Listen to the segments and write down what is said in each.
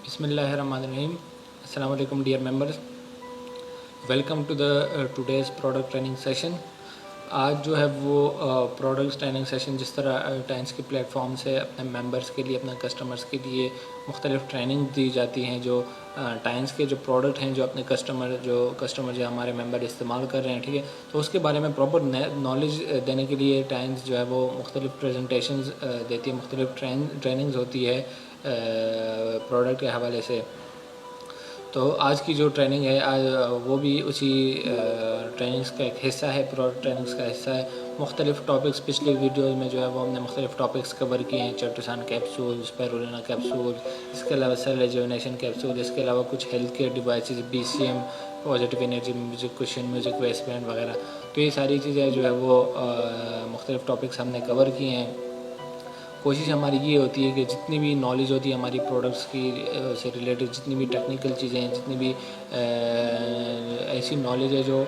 बिस्मिल्लाहिर्रहमानिर्रहीम। अस्सलाम वालेकुम dear members, welcome to the today's product training session. आज जो है वो प्रोडक्ट ट्रेनिंग सेशन जिस तरह टाइम्स के प्लेटफॉर्म से अपने मेंबर्स के लिए, अपने कस्टमर्स के लिए मुख्तलिफ़ ट्रेनिंग दी जाती हैं। जो टाइम्स के जो प्रोडक्ट हैं, जो अपने कस्टमर जो हमारे मेंबर इस्तेमाल कर रहे हैं, ठीक है, तो उसके बारे में प्रॉपर नॉलेज देने के लिए टाइम्स जो है वो मुख्तलिफ़ प्रेजेंटेशंस देती है, मुख्तलिफ़ ट्रेनिंग्स होती है प्रोडक्ट के हवाले से। तो आज की जो ट्रेनिंग है आज वो भी उसी ट्रेनिंग्स का एक हिस्सा है, प्रोडक्ट ट्रेनिंग्स का हिस्सा है। मुख्तलिफ़ टॉपिक्स पिछले वीडियोज़ में जो है वो हमने मुख्तलिफ़ टॉपिक्स कवर किए हैं। चैप्टरसान कैप्सूल, स्पाइरुलिना कैप्सूल, इसके अलावा सेल रेजुविनेशन कैप्सूल, इसके अलावा कुछ health care devices, BCM, positive energy music, cushion music, waste band वगैरह। तो ये सारी चीज़ें जो है वो मुख्तलिफ़ टॉपिक्स हमने कवर किए हैं। कोशिश हमारी ये होती है कि जितनी भी नॉलेज होती है हमारी प्रोडक्ट्स की से रिलेटेड, जितनी भी टेक्निकल चीज़ें हैं, जितनी भी ऐसी नॉलेज है जो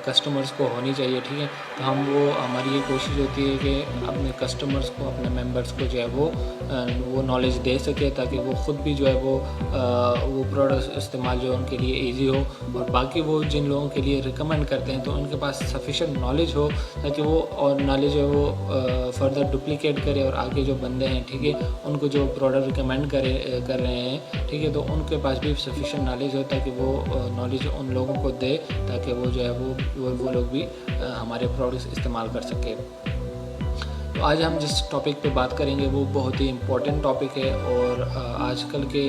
कस्टमर्स को होनी चाहिए, ठीक है, तो हमारी ये कोशिश होती है कि अपने कस्टमर्स को, अपने मेंबर्स को जो है वो नॉलेज दे सके, ताकि वो ख़ुद भी जो है वो प्रोडक्ट्स इस्तेमाल जो उनके लिए ईजी हो, और बाकी वो जिन लोगों के लिए रिकमेंड करते हैं तो उनके पास सफिशेंट नॉलेज हो, ताकि वो और नॉलेज है वो फर्दर डुप्लिकेट करे और आगे जो बंदे हैं, ठीक है, उनको जो प्रोडक्ट रिकमेंड कर रहे हैं, ठीक है, तो उनके पास भी सफिशेंट नॉलेज हो, ताकि वो नॉलेज उन लोगों को दे, ताकि वो जो है वो लोग भी हमारे प्रोडक्ट्स इस्तेमाल कर सके। तो आज हम जिस टॉपिक पे बात करेंगे वो बहुत ही इम्पोर्टेंट टॉपिक है, और आजकल के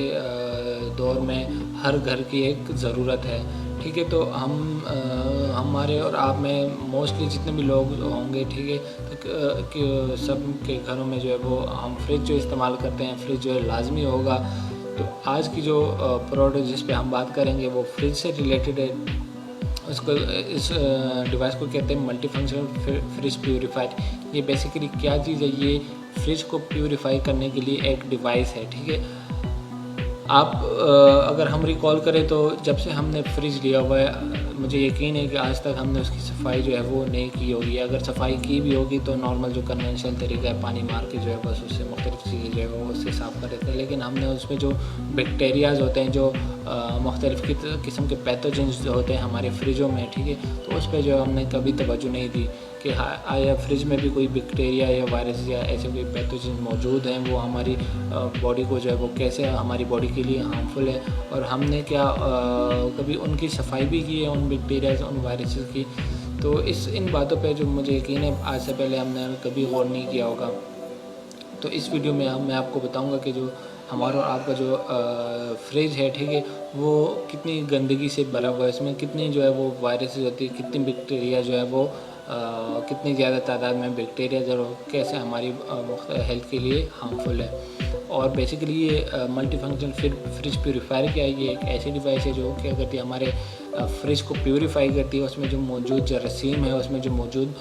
दौर में हर घर की एक ज़रूरत है, ठीक है। तो हमारे और आप में मोस्टली जितने भी लोग होंगे, ठीक है, तो सब के घरों में जो है वो हम फ्रिज जो इस्तेमाल करते हैं, फ्रिज जो है लाजमी होगा। तो आज की जो प्रोडक्ट जिस पे हम बात करेंगे वो फ्रिज से रिलेटेड है। इस डिवाइस को कहते हैं मल्टी फंक्शनल फ्रिज प्यूरीफायर। ये बेसिकली क्या चीज़ है? ये फ्रिज को प्यूरीफाई करने के लिए एक डिवाइस है, ठीक है। आप अगर हम रिकॉल करें तो जब से हमने फ्रिज लिया हुआ है, मुझे यकीन है कि आज तक हमने उसकी सफाई जो है वो नहीं की होगी। अगर सफाई की भी होगी तो नॉर्मल जो कन्वेंशनल तरीका है, पानी मार के जो है बस उससे मुख्तलिफ चीज़ें जो है वो उससे साफ़ कर देते हैं। लेकिन हमने उसमें जो बैक्टीरियाज होते हैं, जो मुख्तलिफ़ किस्म के पैथोजेंस होते हैं हमारे फ्रिजों में, ठीक है, तो उस पर जो हमने कभी तवज्जो नहीं दी कि आया फ्रिज में भी कोई बैक्टीरिया या वायरस या ऐसे कोई पैथोजेन मौजूद हैं, वो हमारी बॉडी को जो है वो कैसे हमारी बॉडी के लिए हार्मफुल है, और हमने क्या कभी उनकी सफाई भी की है, उन बैक्टीरिया, उन वायरसेस की। तो इन बातों पे जो मुझे यकीन है आज से पहले हमने कभी गौर नहीं किया होगा। तो इस वीडियो में मैं आपको बताऊंगा कि जो हमारा और आपका जो फ्रिज है, ठीक है, वो कितनी गंदगी से भरा हुआ है, इसमें कितनी जो है वो वायरसेस होती है, कितनी बैक्टीरिया जो है वो कितनी ज़्यादा तादाद में बैक्टीरिया जो कैसे हमारी हेल्थ के लिए हार्मफुल है। और बेसिकली ये मल्टी फंक्शनल फ्रिज प्यूरीफायर क्या है? ये एक ऐसी डिवाइस है जो क्या करती है, हमारे फ्रिज को प्यूरीफाई करती है। उसमें जो मौजूद जरासीम है, उसमें जो मौजूद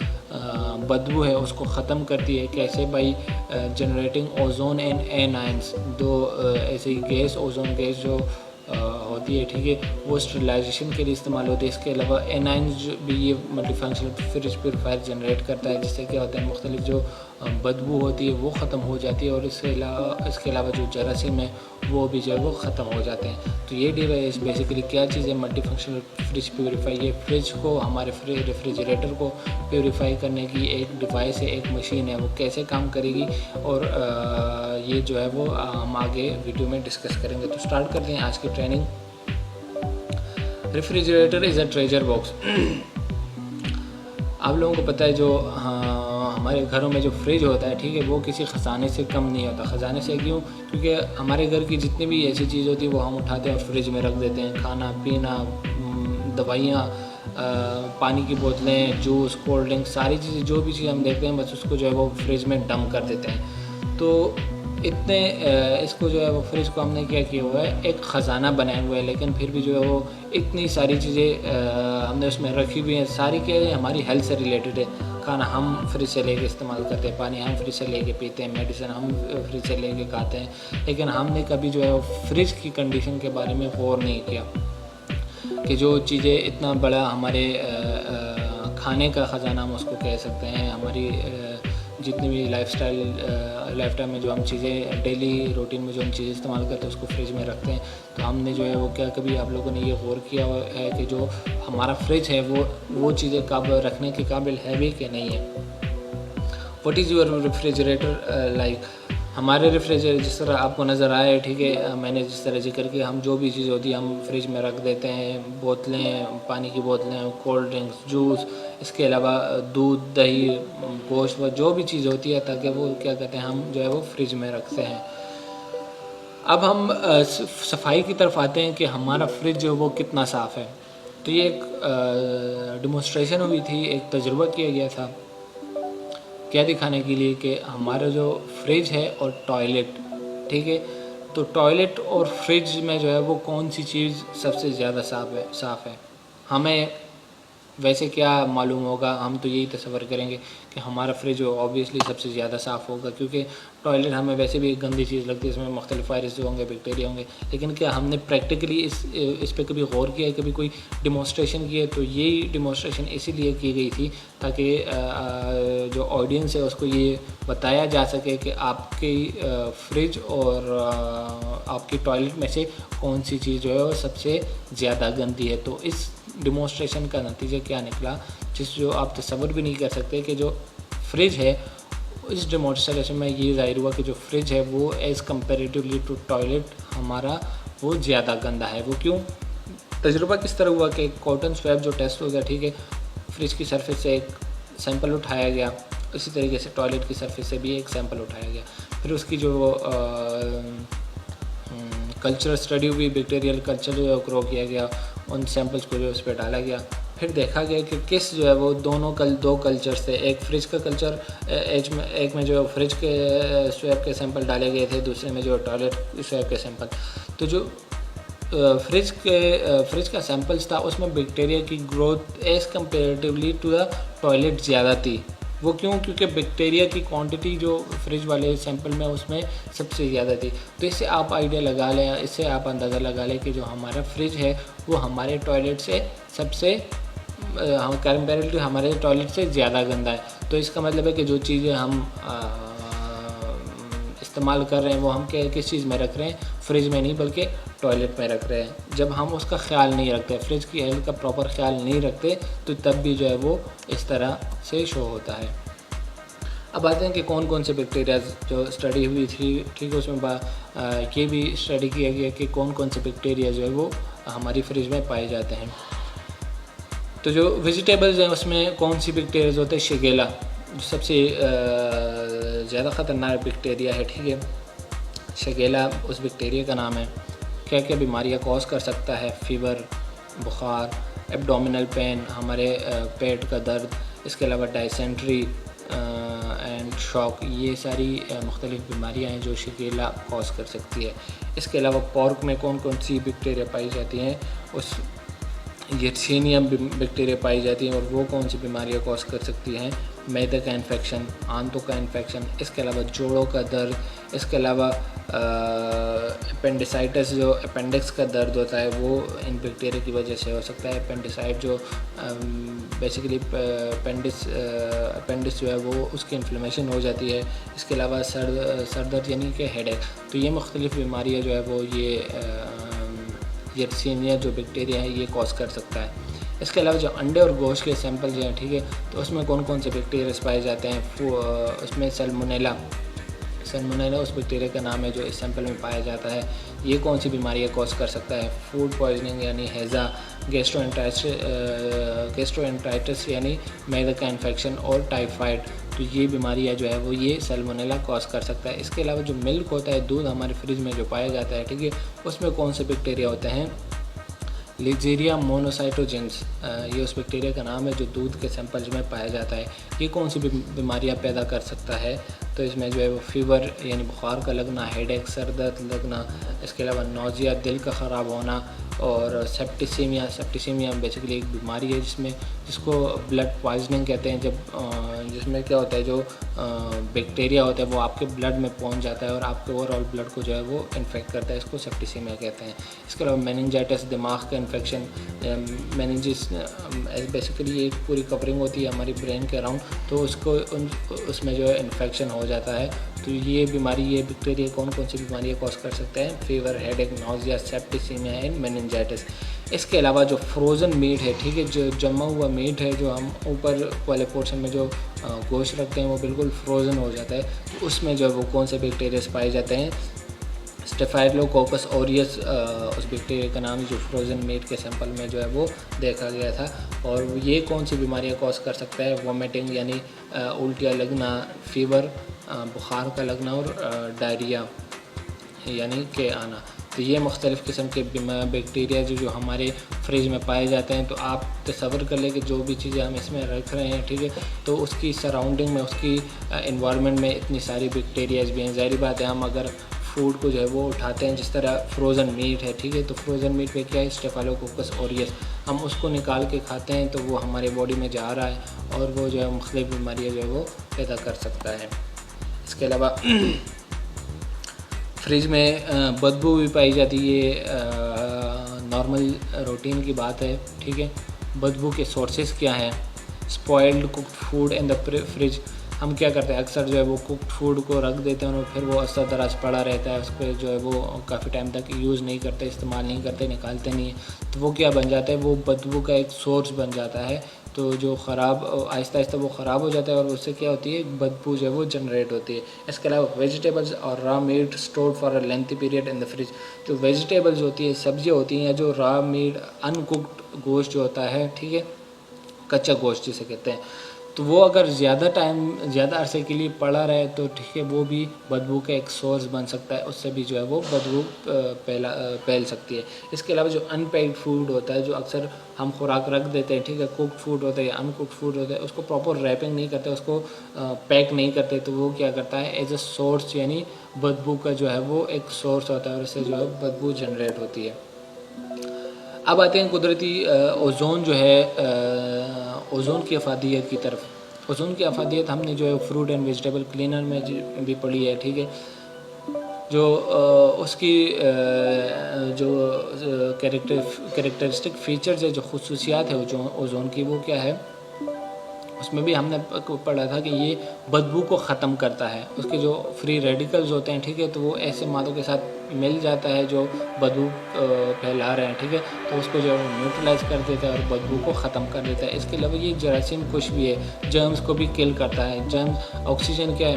बदबू है, उसको ख़त्म करती है। कैसे? By generating ozone and anions, दो ऐसी गैस, ओजोन गैस जो होती है, ठीक है, वो स्टरलाइजेशन के लिए इस्तेमाल होती है। इसके अलावा एनाइंस भी ये multi functional fridge purifier generate करता है, जिससे क्या होता है मुख्तलिफ जो बदबू होती है वो ख़त्म हो जाती है, और इसके अलावा जो जरासीम है वो भी जो है वो ख़त्म हो जाते हैं। तो ये डिवाइस बेसिकली क्या चीज़ है? Multi functional fridge purify. ये फ्रिज को, हमारे रेफ्रिजरेटर को प्यूरीफाई करने की एक डिवाइस है, एक मशीन है। वो कैसे काम करेगी और ये जो है वो हम आगे वीडियो में डिस्कस करेंगे। तो स्टार्ट करते हैं आज की training. Refrigerator is a treasure box. आप लोगों को पता है जो हमारे घरों में जो फ्रिज होता है, ठीक है, वो किसी ख़जाने से कम नहीं होता। ख़जाने से क्यों? क्योंकि हमारे घर की जितनी भी ऐसी चीज़ होती है वो हम उठाते हैं और फ्रिज में रख देते हैं। खाना पीना, दवाइयाँ, पानी की बोतलें, जूस, कोल्ड ड्रिंक, सारी चीज़ें, जो भी चीज़ हम देखते हैं बस उसको जो है वो फ्रिज में डंप कर देते हैं। तो इसको जो है वो फ्रिज को हमने क्या किया हुआ है, एक ख़जाना बनाया हुआ है, लेकिन फिर भी जो है वो इतनी सारी चीज़ें हमने उसमें रखी हुई हैं। सारी क्या है? हमारी हेल्थ से रिलेटेड है। खाना हम फ्रिज से लेके इस्तेमाल करते हैं, पानी हम फ्रिज से लेके पीते हैं, मेडिसिन हम फ्रिज से लेके खाते हैं। लेकिन हमने कभी जो है वो फ्रिज की कंडीशन के बारे में गौर नहीं किया कि जो चीज़ें इतना बड़ा हमारे खाने का ख़जाना हम उसको कह सकते हैं, हमारी जितनी भी लाइफ टाइम में जो हम चीज़ें डेली रूटीन में जो हम चीज़ें इस्तेमाल करते हैं उसको फ्रिज में रखते हैं। तो हमने जो है वो क्या कभी आप लोगों ने ये गौर किया है कि जो हमारा फ्रिज है वो चीज़ें कब रखने के काबिल है भी कि नहीं है। What is your refrigerator like? हमारे रेफ्रिजरेटर जिस तरह आपको नज़र आए, ठीक है, मैंने जिस तरह जिक्र किया, हम जो भी चीज़ होती है हम फ्रिज में रख देते हैं। बोतलें, पानी की बोतलें, कोल्ड ड्रिंक्स, जूस, इसके अलावा दूध, दही, गोश्त व जो भी चीज़ होती है, ताकि वो क्या कहते हैं हम जो है वो फ्रिज में रखते हैं। अब हम सफाई की तरफ आते हैं कि हमारा फ्रिज जो वो कितना साफ़ है। तो ये एक डेमोस्ट्रेशन हुई थी, एक तजुर्बा किया गया था, क्या दिखाने के लिए कि हमारा जो फ्रिज है और टॉयलेट, ठीक है, तो टॉयलेट और फ्रिज में जो है वो कौन सी चीज़ सबसे ज़्यादा साफ़ है। हमें वैसे क्या मालूम होगा, हम तो यही तसव्वुर करेंगे कि हमारा फ्रिज ऑब्वियसली सबसे ज़्यादा साफ़ होगा, क्योंकि टॉयलेट हमें वैसे भी एक गंदी चीज़ लगती है, इसमें मुख्तलिफ वायरस होंगे, बैक्टीरिया होंगे। लेकिन क्या हमने प्रैक्टिकली इस पे कभी गौर किया है, कभी कोई डिमॉन्स्ट्रेशन किया है? तो यही डिमॉन्स्ट्रेशन इसीलिए की गई थी ताकि जो ऑडियंस है उसको ये बताया जा सके कि आपकी फ्रिज और आपकी टॉयलेट में से कौन सी चीज़ जो है वो सबसे ज़्यादा गंदी है। तो इस डिमॉन्स्ट्रेशन का नतीजा क्या निकला, जो आप तसव्वुर भी नहीं कर सकते कि जो फ्रिज है, इस डेमोन्स्ट्रेशन में ये ज़ाहिर हुआ कि जो फ्रिज है वो एज़ कम्पेरेटिवली टू टॉयलेट हमारा वो ज़्यादा गंदा है। वो क्यों? तजुर्बा किस तरह हुआ कि कॉटन स्वैब जो टेस्ट हो गया, ठीक है, फ्रिज की सरफेस से एक सैंपल उठाया गया, इसी तरीके से टॉयलेट की सरफेस से भी एक सैंपल उठाया गया। फिर उसकी जो कल्चरल स्टडी हुई, बैक्टीरियल कल्चर जो है ग्रो किया गया, उन सैंपल्स को जो उस पर डाला गया। फिर देखा गया कि किस जो है वो दो कल्चर्स थे, एक फ्रिज का कल्चर, एक में जो फ्रिज के स्वैब के सैंपल डाले गए थे, दूसरे में जो टॉयलेट स्वैब के सैंपल। तो जो फ्रिज का सैंपल्स था उसमें बैक्टीरिया की growth as comparatively to the toilet ज़्यादा थी। वो क्यों? क्योंकि बैक्टीरिया की क्वांटिटी जो फ्रिज वाले सैंपल में उसमें सबसे ज़्यादा थी। तो इससे आप आइडिया लगा लें, इससे आप अंदाज़ा लगा लें कि जो हमारा फ्रिज है वो हमारे टॉयलेट से सबसे कंपेरेटिवली हमारे टॉयलेट से ज़्यादा गंदा है। तो इसका मतलब है कि जो चीज़ें हम इस्तेमाल कर रहे हैं वो हम किस चीज़ में रख रहे हैं? फ्रिज में नहीं बल्कि टॉयलेट में रख रहे हैं। जब हम उसका ख्याल नहीं रखते, फ्रिज की हेल्थ का प्रॉपर ख्याल नहीं रखते, तो तब भी जो है वो इस तरह से शो होता है। अब आते हैं कि कौन कौन से बैक्टीरिया जो स्टडी हुई थी, ठीक है, उसमें ये भी स्टडी किया गया कि कौन कौन से बैक्टीरिया जो है वो हमारी फ्रिज में पाए जाते हैं। तो जो वेजिटेबल्स हैं उसमें कौन सी बैक्टीरिया होते हैं? शिगेला जो सबसे ज़्यादा ख़तरनाक बैक्टीरिया है, ठीक है। शिगेला उस बैक्टीरिया का नाम है। क्या क्या बीमारियां कॉज कर सकता है? फीवर, बुखार, एब्डोमिनल पेन, हमारे पेट का दर्द, इसके अलावा डायसेंट्री एंड शॉक, ये सारी मुख्तलिफ़ बीमारियां हैं जो शिगेला कॉज कर सकती है। इसके अलावा पोर्क में कौन कौन सी बैक्टीरिया पाई जाती हैं? उस यर्सीनिया बैक्टीरिया पाई जाती हैं और वो कौन सी बीमारियां कॉज कर सकती हैं? मैदे का इन्फेक्शन, आंतों का इन्फेक्शन, इसके अलावा जोड़ों का दर्द, इसके अलावा अपेंडिसाइटिस जो अपेंडिक्स का दर्द होता है वो इन बैक्टीरिया की वजह से हो सकता है। अपेंडिसाइट जो बेसिकली अपेंडिस जो है वो उसकी इन्फ्लेमेशन हो जाती है। इसके अलावा सर दर्द यानी कि हेडेक। तो ये मुख्तलिफ़ बीमारियाँ जो है वो ये यर्सीनिया जो बैक्टीरिया है ये कॉज कर सकता है। इसके अलावा जो अंडे और गोश्त के सैंपल जो हैं, ठीक है, तो उसमें कौन कौन से बैक्टीरिया पाए जाते हैं? उसमें सल्मोनेला उस बैक्टीरिया का नाम है जो इस सैंपल में पाया जाता है। ये कौन सी बीमारियाँ कॉज कर सकता है? फूड पॉइजनिंग यानी हैज़ा, गैस्ट्रोएंटराइटिस यानी मैदे का इन्फेक्शन और टाइफाइड। तो ये बीमारियाँ जो है वो ये सल्मोनेला कॉज कर सकता है। इसके अलावा जो मिल्क होता है, दूध हमारे फ्रिज में जो पाया जाता है, ठीक है, उसमें कौन से बैक्टीरिया होते हैं? लिजेरिया मोनोसाइटोजेंस, ये उस बैक्टीरिया का नाम है जो दूध के सैंपल्स में पाया जाता है। ये कौन सी बीमारियाँ पैदा कर सकता है? तो इसमें जो है वो फीवर यानी बुखार का लगना, हेडेक, सर दर्द लगना, इसके अलावा नौजिया, दिल का ख़राब होना और सेप्टिसीमिया बेसिकली एक बीमारी है जिसमें जिसको ब्लड पॉइजनिंग कहते हैं, जिसमें क्या होता है, जो बैक्टीरिया होता है वो आपके ब्लड में पहुंच जाता है और आपके ओवरऑल ब्लड को जो है वो इन्फेक्ट करता है, इसको सेप्टिसीमिया कहते हैं। इसके अलावा मेनिंजाइटिस, दिमाग का इन्फेक्शन, मेनिंजिस बेसिकली एक पूरी कवरिंग होती है हमारी ब्रेन के अराउंड, तो उसमें जो है इन्फेक्शन हो जाता है। तो ये बीमारी, ये बैक्टीरिया कौन कौन सी बीमारियाँ कॉज कर सकते हैं? Fever, headache, nausea, septicaemia and meningitis. इसके अलावा जो फ्रोज़न मीट है, ठीक है, जो जमा हुआ मीट है, जो हम ऊपर वाले पोर्शन में जो गोश्त रखते हैं वो बिल्कुल फ्रोज़न हो जाता है, तो उसमें जो है वो कौन से बैक्टीरिया पाए जाते हैं? स्टेफाइलोकोकस ऑरियस उस बैक्टीरिया का नाम है, जो फ्रोज़न मीट के सैंपल में जो है वो देखा गया था। और ये कौन सी बीमारियाँ कॉज कर सकता है? वॉमिटिंग यानी उल्टियाँ लगना, फीवर बुखार का लगना, और डायरिया यानी के आना। तो ये मुख्तलिफ़ किस्म के बैक्टीरिया जो हमारे फ्रिज में पाए जाते हैं। तो आप तसव्वुर कर लें कि जो भी चीज़ें हम इसमें रख रहे हैं, ठीक है, तो उसकी सराउंडिंग में, उसकी इन्वायरमेंट में इतनी सारी बैक्टीरियाज भी हैं। ज़ाहिर बात है, हम अगर फूड को जो है वो उठाते हैं, जिस तरह फ्रोज़न मीट है, ठीक है, तो फ्रोज़न मीट पे क्या है? स्टेफाइलोकोकस ऑरियस, हम उसको निकाल के खाते हैं तो वो हमारे बॉडी में जा रहा है और वो जो है मुख्तलिफ़ बीमारियाँ जो है वो पैदा कर सकता है। इसके अलावा फ्रिज में बदबू भी पाई जाती है, नॉर्मल रूटीन की बात है, ठीक है। बदबू के सोर्सेज क्या हैं? Spoiled cooked food in the fridge, हम क्या करते हैं, अक्सर जो है वो कुक्ड फूड को रख देते हैं और फिर वो असर दराज पड़ा रहता है, उस पर जो है वो काफ़ी टाइम तक यूज़ नहीं करते, इस्तेमाल नहीं करते, निकालते नहीं हैं, तो वो क्या बन जाता है? वो बदबू का एक सोर्स बन जाता है। तो जो ख़राब, आहिस्ता आहिस्ता वो ख़राब हो जाता है और उससे क्या होती है? बदबू जो है वो जनरेट होती है। इसके अलावा वेजिटेबल्स और raw meat stored for a lengthy period in the fridge, जो वेजिटेबल्स होती है, सब्जियाँ होती हैं, या जो रॉ मीट अनकुक्ड गोश्त जो होता है, ठीक है, कच्चा गोश्त जिसे कहते हैं, तो वो अगर ज़्यादा अरसे के लिए पड़ा रहे तो ठीक है, वो भी बदबू का एक सोर्स बन सकता है, उससे भी जो है वो बदबू फैल सकती है। इसके अलावा जो अनपैक्ड फूड होता है, जो अक्सर हम खुराक रख देते हैं, ठीक है, कुक्ड फूड होता है या अनकुक्ड फूड होता है, उसको प्रॉपर रैपिंग नहीं करते, उसको पैक नहीं करते, तो वो क्या करता है? एज अ सोर्स, यानी बदबू का जो है वो एक सोर्स होता है और इससे जो है बदबू जनरेट होती है। अब आते हैं कुदरती ओज़ोन जो है, ओज़ोन की अफादियत की तरफ। ओज़ोन की अफादियत हमने जो है फ्रूट एंड वेजिटेबल क्लीनर में भी पढ़ी है, ठीक है। जो उसकी जो कैरेक्टरिस्टिक फ़ीचर्स है, जो खुसूसियात है ओज़ोन की, वो क्या है? उसमें भी हमने पढ़ा था कि ये बदबू को ख़त्म करता है। उसके जो फ्री रेडिकल्स होते हैं, ठीक है, तो वो ऐसे मादों के साथ मिल जाता है जो बदबू फैला रहे हैं, ठीक है, तो उसको जो है न्यूट्रलाइज़ कर देता है और बदबू को ख़त्म कर देता है। इसके अलावा ये जरासीम कुश भी है, जर्म्स को भी किल करता है। जर्म्स, ऑक्सीजन क्या है,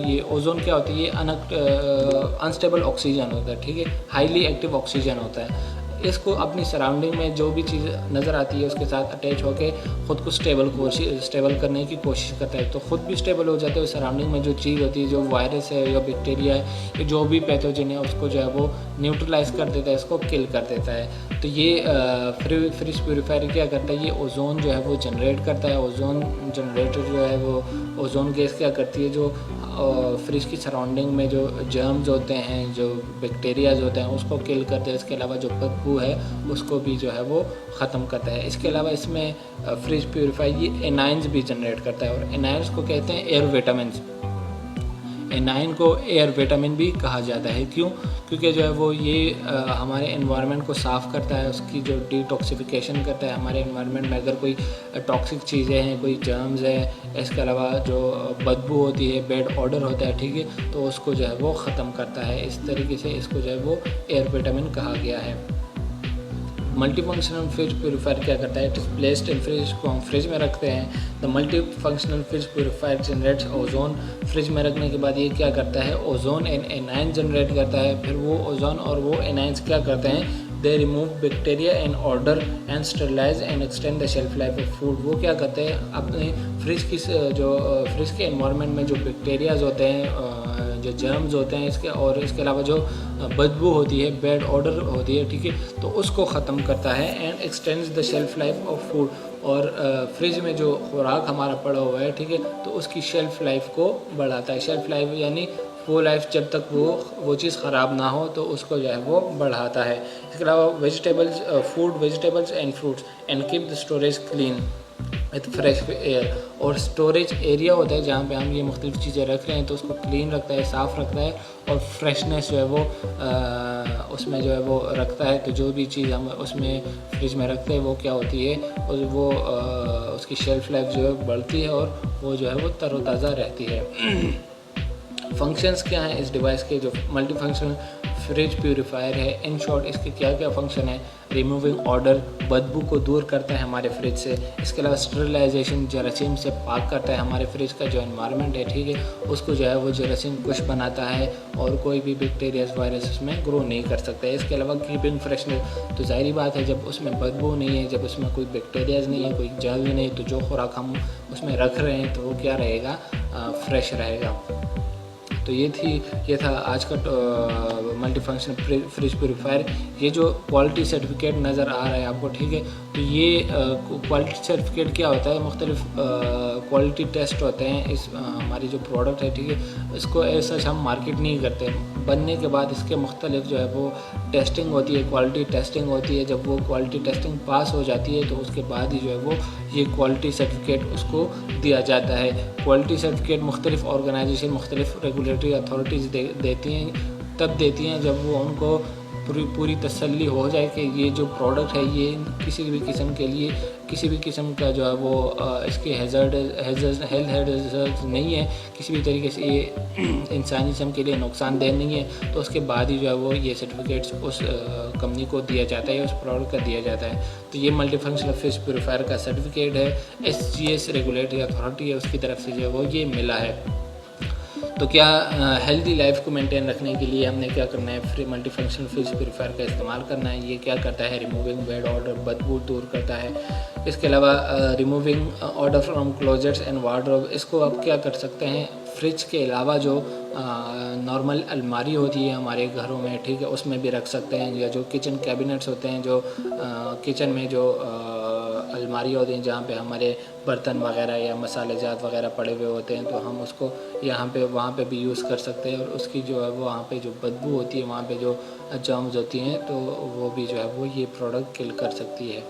ये ओज़ोन क्या होती है? ये अनस्टेबल ऑक्सीजन होता है, ठीक है, हाईली एक्टिव ऑक्सीजन होता है। इसको अपनी सराउंडिंग में जो भी चीज़ नज़र आती है उसके साथ अटैच होकर ख़ुद को स्टेबल करने की कोशिश करता है, तो ख़ुद भी स्टेबल हो जाता है। सराउंडिंग में जो चीज़ होती है, जो वायरस है या बैक्टीरिया है या जो भी पैथोजन है, उसको जो है वो न्यूट्रलाइज़ कर देता है, इसको किल कर देता है। तो ये फ्रिज प्योरीफायर क्या करता है? ये ओज़ोन जो है वो जनरेट करता है। ओज़ोन जनरेटर जो है वो ओज़ोन गैस क्या करती है? जो फ्रिज की सराउंडिंग में जो जर्म्स होते हैं, जो बैक्टीरियाज होते हैं, उसको किल करते हैं। इसके अलावा जो बदबू है उसको भी जो है वो ख़त्म करता है। इसके अलावा इसमें फ्रिज प्योरीफायर ये एनाइंस भी जनरेट करता है और एनाइंस को कहते हैं एयर विटामिन्स। एनाइन को एयर विटामिन भी कहा जाता है। क्यों? क्योंकि जो है वो ये हमारे एनवायरनमेंट को साफ़ करता है, उसकी जो डिटॉक्सिफिकेशन करता है। हमारे एनवायरनमेंट में अगर कोई टॉक्सिक चीज़ें हैं, कोई जर्म्स है, इसके अलावा जो बदबू होती है, बैड ऑडर होता है, ठीक है, तो उसको जो है वो ख़त्म करता है। इस तरीके से इसको जो है वो एयर विटामिन कहा गया है। मल्टी फंक्शनल फ्रिज प्योरीफायर क्या करता है? It is placed in fridge, को हम फ्रिज में रखते हैं। The multi functional fridge purifier generates ozone. Fridge में रखने के बाद ये क्या करता है? ओजोन एंड एनाइन जनरेट करता है। फिर वो ओजोन और वो एनाइंस क्या करते हैं? They remove bacteria and odour and sterilise and extend the shelf life of food. वो क्या करते हैं? अपने फ्रिज के एनवायरनमेंट में जो बैक्टीरियाज होते हैं, जो जर्म्स होते हैं इसके, और इसके अलावा जो बदबू होती है, बैड ऑर्डर होती है, ठीक है, तो उसको ख़त्म करता है। And x tends the shelf life of food, और फ्रिज में जो खुराक हमारा पड़ा हुआ है, ठीक है, तो उसकी शेल्फ लाइफ को बढ़ाता है। शेल्फ लाइफ यानी वो लाइफ जब तक वो चीज़ ख़राब ना हो तो उसको जो है वो बढ़ाता है। इसके अलावा vegetables and fruits and keep the storage clean with fresh air, और स्टोरेज एरिया होता है जहाँ पे हम ये मुख्तलिफ़ चीज़ें रख रहे हैं तो उसको क्लीन रखता है, साफ़ रखता है, और फ्रेशनेस जो है वो उसमें जो है वो रखता है। तो जो भी चीज़ हम उसमें फ्रिज में रखते हैं वो क्या होती है, और वो उसकी शेल्फ लाइफ जो है बढ़ती है और वो जो है वो तरोताज़ा रहती है। फंक्शंस क्या हैं इस डिवाइस के, जो मल्टी फंक्शन फ्रिज प्यूरीफायर है। इन शॉर्ट इसके क्या क्या फंक्शन है? रिमूविंग ऑर्डर, बदबू को दूर करता है हमारे फ्रिज से। इसके अलावा स्टरलाइजेशन, जरासीम से पाक करता है हमारे फ्रिज का जो एनवायरनमेंट है, ठीक है, उसको जो है वो जरासीम कुश बनाता है और कोई भी बैक्टीरियाज वायरस उसमें ग्रो नहीं कर सकता है। इसके अलावा कीपिंग फ्रेशनेस, तो ज़ाहिर बात है जब उसमें बदबू नहीं है, जब उसमें कोई बैक्टीरियाज नहीं है, कोई जर्म नहीं है, तो जो खुराक हम उसमें रख रहे हैं तो वो क्या रहेगा, फ्रेश रहेगा। तो ये था आज का मल्टी फंक्शन फ्रिज प्यूरीफायर। ये जो क्वालिटी सर्टिफिकेट नज़र आ रहा है आपको, ठीक है, तो ये क्वालिटी सर्टिफिकेट क्या होता है, मुख्तलिफ क्वालिटी टेस्ट होते हैं इस हमारी जो प्रोडक्ट है, ठीक है, इसको ऐसा हम मार्केट नहीं करते। बनने के बाद इसके मुख्तलिफ जो है वो टेस्टिंग होती है, क्वालिटी टेस्टिंग होती है। जब वो क्वालिटी टेस्टिंग पास हो जाती है तो उसके बाद ही जो है वो ये क्वालिटी सर्टिफिकेट उसको दिया जाता है। क्वालिटी सर्टिफिकेट मुख्तलिफ ऑर्गेनाइजेशन, मुख्तलिफ रेगुलेटरी अथॉरिटीज़ देती हैं, तब देती हैं जब वो उनको पूरी तसल्ली हो जाए कि ये जो प्रोडक्ट है ये किसी भी किस्म के लिए, किसी भी किस्म का जो है वो इसके हेल्थ हैज़र्ड नहीं है, किसी भी तरीके से ये इंसानी जिस्म के लिए नुकसानदेह नहीं है, तो उसके बाद ही जो है वो ये सर्टिफिकेट्स उस कंपनी को दिया जाता है, उस प्रोडक्ट का दिया जाता है। तो ये मल्टी फंक्शनल फ्रिज प्यूरीफायर का सर्टिफिकेट है, SGS रेगुलेटरी अथॉरिटी है उसकी तरफ से जो है वो ये मिला है। तो क्या हेल्दी लाइफ को मेंटेन रखने के लिए हमने क्या करना है, मल्टी फंक्शनल फ्रिज प्यूरीफायर का इस्तेमाल करना है। ये क्या करता है, रिमूविंग बैड ऑर्डर, बदबू दूर करता है। इसके अलावा removing order from closets and wardrobe, इसको आप क्या कर सकते हैं, फ्रिज के अलावा जो नॉर्मल अलमारी होती है हमारे घरों में, ठीक है, उसमें भी रख सकते हैं, या जो किचन कैबिनेट्स होते हैं, जो किचन में जो अलमारी होती हैं जहाँ पे हमारे बर्तन वगैरह या मसाले जात वगैरह पड़े हुए होते हैं, तो हम उसको यहाँ पे वहाँ पे भी यूज़ कर सकते हैं। और उसकी जो है वो वहाँ पे जो बदबू होती है, वहाँ पे जो जर्म्स होती हैं, तो वो भी जो है वो ये प्रोडक्ट किल कर सकती है।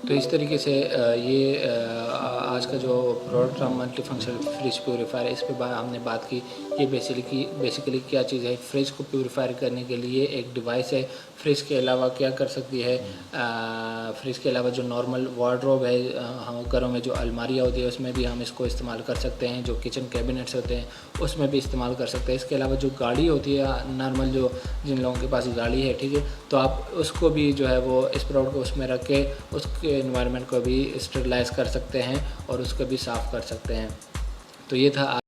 तो इस तरीके से ये आज का जो product multi functional fridge purifier है, इस पे हमने बात की। ये बेसिकली क्या चीज़ है, फ्रिज को प्यूरीफायर करने के लिए एक डिवाइस है। फ्रिज के अलावा क्या कर सकती है, फ्रिज के अलावा जो नॉर्मल वार्डरोब है, हम घरों में जो अलमारियाँ होती है उसमें भी हम इसको इस्तेमाल कर सकते हैं। जो किचन कैबिनेट्स होते हैं उसमें भी इस्तेमाल कर सकते हैं। इसके अलावा जो गाड़ी होती है नॉर्मल, जो जिन लोगों के पास गाड़ी है, ठीक है, तो आप उसको भी जो है वो इस प्रोडक्ट को उसमें रख के उसके एनवायरनमेंट को भी स्टरलाइज कर सकते हैं और उसको भी साफ़ कर सकते हैं। तो ये था